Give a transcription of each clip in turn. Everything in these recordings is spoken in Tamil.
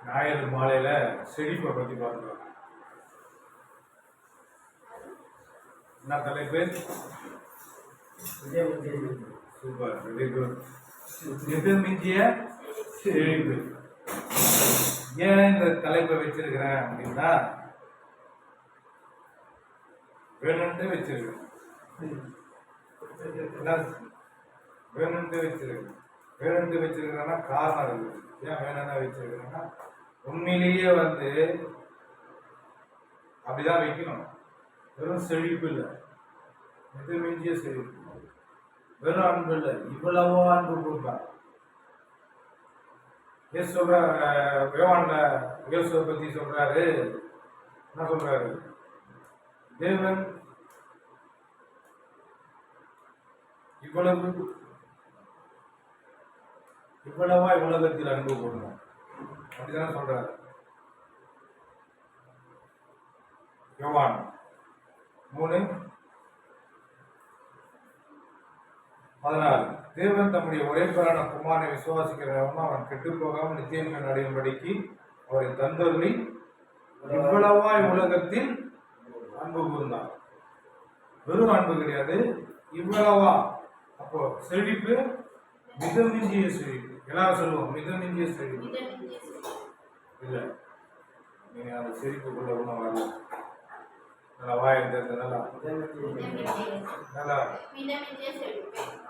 ஞாயிறு மாலையில செழிப்பை பத்தி பார்க்கலாம். என்ன தலைப்பு? Super, very good. மிதமிஞ்சிய செழிப்பு. ஏன் இந்த தலைப்பை வச்சிருக்கிறேன் அப்படின்னா, வேணும்ட்டு வச்சிருக்கேன். வேணும்ட்டு வச்சிருக்கேன். வேணும்ட்டு வச்சிருக்கிறேன்னா காரணம் இருக்குது. ஏன் வேணும்னா வச்சிருக்கிறேன்னா, உண்மையிலேயே அப்படிதான் வைக்கணும். வெறும் செழிப்பு இல்லை, மிதமிஞ்சிய செழிப்பு. வெறும் அன்பு இல்லை, இவ்வளவோ அன்பு கொடுப்பார். சொல்ற யோவான்ல இயேசுவை பத்தி சொல்றாரு. என்ன சொல்றாரு? தேவன் இவ்வளவா உலகத்தில் அன்பு கூறணும் அப்படிதானே சொல்றாரு யோவான் 3:16. தேவன் தம்முடைய ஒரே பேரான குமாரனை விசுவாசிக்கிறவன் அவன் கெட்டு போகாமல் நித்தியம் அடையும்படிக்கு அவரை தந்தருளி இவ்வளவாய் உலகத்தில் அன்பு கூர்ந்தார். வெறும் அன்பு கிடையாது, இவ்வளவா. அப்போ செழிப்பு மிதமிஞ்சிய செழிப்பு. எல்லாரும் சொல்லுவோம் மிதமிஞ்சிய செழிப்பு. இல்ல, நீங்க அந்த செழிப்புக்குள்ள ஒன்றும் வரல. நல்லா வாயிருந்தது, நல்லா நல்லா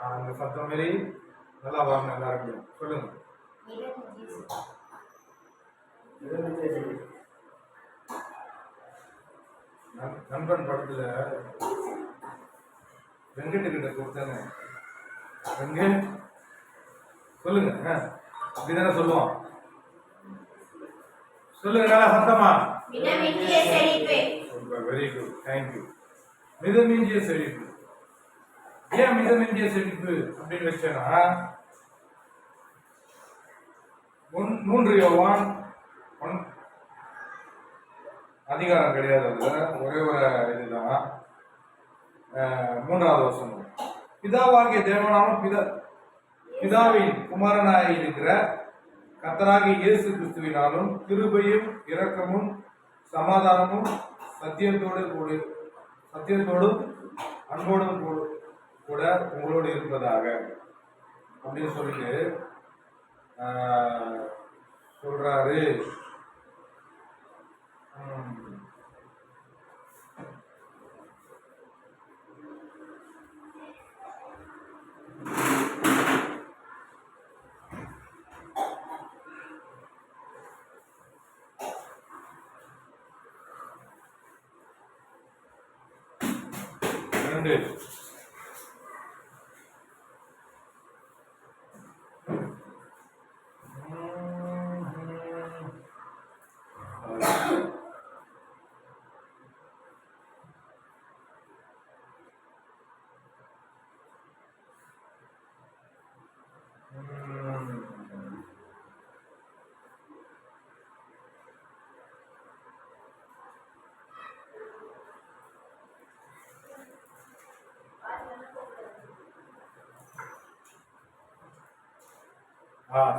அந்த சத்தம் மாரி நல்லா வரணும். எல்லாருக்கும் சொல்லுங்க. நண்பன் படத்துல வெங்கட்டுக்கிட்ட கொடுத்தாங்க. சொல்லுங்க, அப்படிதானே சொல்லுவோம். சொல்லுங்க நல்லா சத்தமா. Very good, thank you. மிதமிஞ்சிய செழிப்பு. ஏன் மிதமிஞ்சிய செழிப்பு அப்படின்னு வச்சேன்னா, 3 யோவான் அதிகாரம் கிடையாது, அதுல ஒரே ஒரு இதுதான். 3வது வசனம். பிதாவாகிய தேவனாலும் பிதாவின் குமாரனாய் இருக்கிற கர்த்தராகிய இயேசு கிறிஸ்துவினாலும் கிருபையும் இரக்கமும் சமாதானமும் சத்தியத்தோடும் அன்போடும் கூட உங்களோடு இருப்பதாக அப்படின்னு சொல்லிட்டு சொல்றாரு.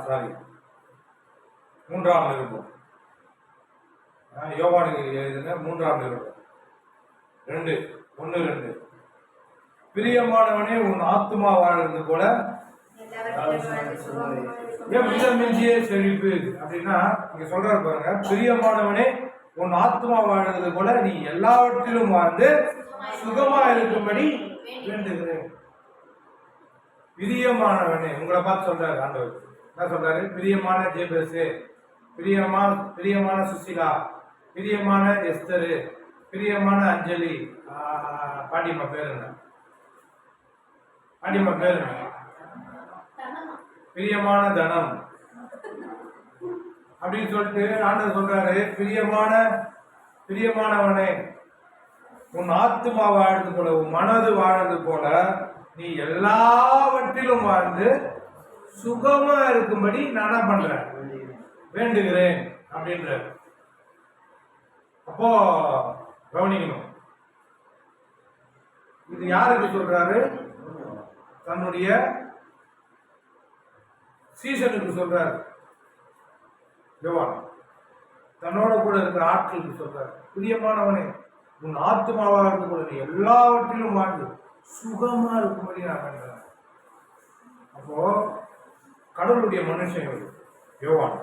சாரி, 3ஆம் நிருபம். யோவானுக்கு எழுதின 3ஆம் நிருபம் 2:1-2. பிரியமானவனே உன் ஆத்துமா வாழ்றது போல மிதமிஞ்சிய செழிப்பு அப்படின்னா இங்க சொல்றாரு பாருங்க. பிரியமானவனே உன் ஆத்துமா வாழ்றது போல நீ எல்லாவற்றிலும் வாழ்ந்து சுகமா இருக்கும்படி வேண்டுகிறேன். பிரியமானவனே உங்களை பார்த்து சொல்றாரு ஆண்டவர். என்ன சொல்றாரு? பிரியமான ஜேபேசு, பிரியமான சுசிலா, பிரியமான எஸ்தரு, பிரியமான அஞ்சலி. பாட்டியம்மா பேரு என்ன? பாட்டியம்மா பேரு என்ன? பிரியமான தனம் அப்படின்னு சொல்லிட்டு ஆண்டவர் சொல்றாரு. பிரியமானவனே உன் ஆத்துமா வாழ்றது போல உன் மனது வாழ்றது போல நீ எல்லாவற்றிலும் வாழ்ந்து சுகமா இருக்கும்படி நான் பண்றேன், வேண்டுகிறேன் அப்படின்ற. அப்போ கவனிக்கணும், இது யாருக்கு சொல்றாரு? தன்னுடைய சீசனுக்கு சொல்றாரு யோவான். தன்னோட கூட இருக்கிற ஆட்களுக்கு சொல்றாரு, பிரியமானவனே உன் ஆத்மாவாக இருந்து கூட நீ எல்லாவற்றிலும் வாழ்ந்து சுகமா இருக்கும்படி நான் வேண்டுகிறேன். அப்போ கடவுளுடைய மனுஷன் யோவான்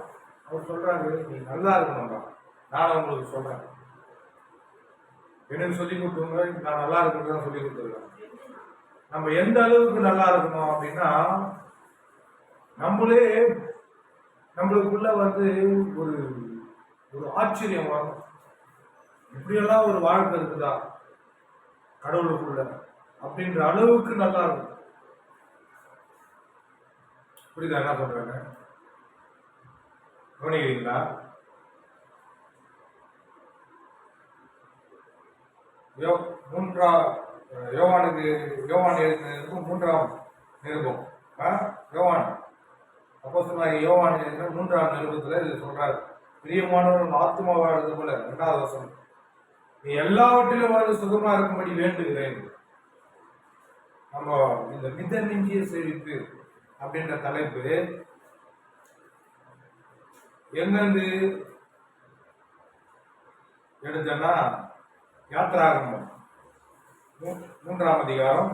அவர் சொல்றாரு, நீ நல்லா இருக்கணும்டா, நான் உங்களுக்கு சொல்றேன், எனக்கு சொல்லி கொடுத்தவங்க நான் நல்லா இருக்கணும் சொல்லி கொடுத்துருக்கேன். நம்ம எந்த அளவுக்கு நல்லா இருக்கணும் அப்படின்னா, நம்மளுக்குள்ள ஒரு ஒரு ஆச்சரியம் வரும், இப்படியெல்லாம் ஒரு வாழ்க்கை இருக்குதா கடவுளுக்குள்ள அப்படின்ற அளவுக்கு நல்லா இருக்கும். புரியுதா என்ன சொல்றாங்க? கவனிக்கிறீங்களா? யோவான் எழுதினதுக்கு 3ஆம் நிருபம், யோவான் அப்போஸ்தலனாகிய யோவான் எழுதின 3ஆம் நிருபத்துல இது சொல்றாரு, பிரியமானவன் ஆத்துமாவா எழுது போல 2வது வசனம், நீ எல்லாவற்றிலும் வாழ்ந்து சுகமா இருக்கும்படி வேண்டுகிறேன். நம்ம இந்த மிதமிஞ்சிய செழிப்பு அப்படின்ற தலைப்பு எங்கிருந்து எடுத்தனா, யாத்திராகமம் 3ஆம் அதிகாரம்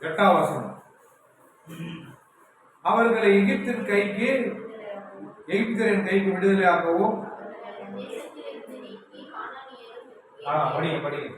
8வது வசனம், அவர்களை எகிப்தின் கைக்கு எகிப்தியரின் கைக்கு விடுதலையாகவும் படிங்க படிங்க.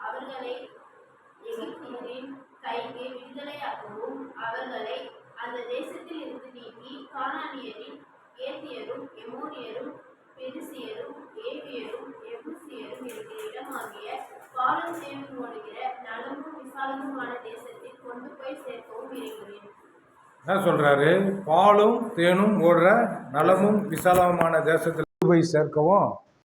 அவர்களை எகிப்தியரின் கைக்கு விடுதலையாக்கவும் அவர்களை அந்த தேசத்தில் இருந்து நீக்கி கானானியரின் ஏத்தியரும் எமோரியரும் பெரிசியரும் ஏவியரும் எபூசியரும் இருக்கிற இடமாகிய பாலும் தேனும் ஓடுகிற நலமும் விசாலமுமான தேசத்தில் கொண்டு போய் சேர்க்கவும் இருக்கிறேன். என்ன சொல்றாரு? பாலும் தேனும் ஓடுற நலமும் விசாலமான தேசத்தில் போய் சேர்க்கவும்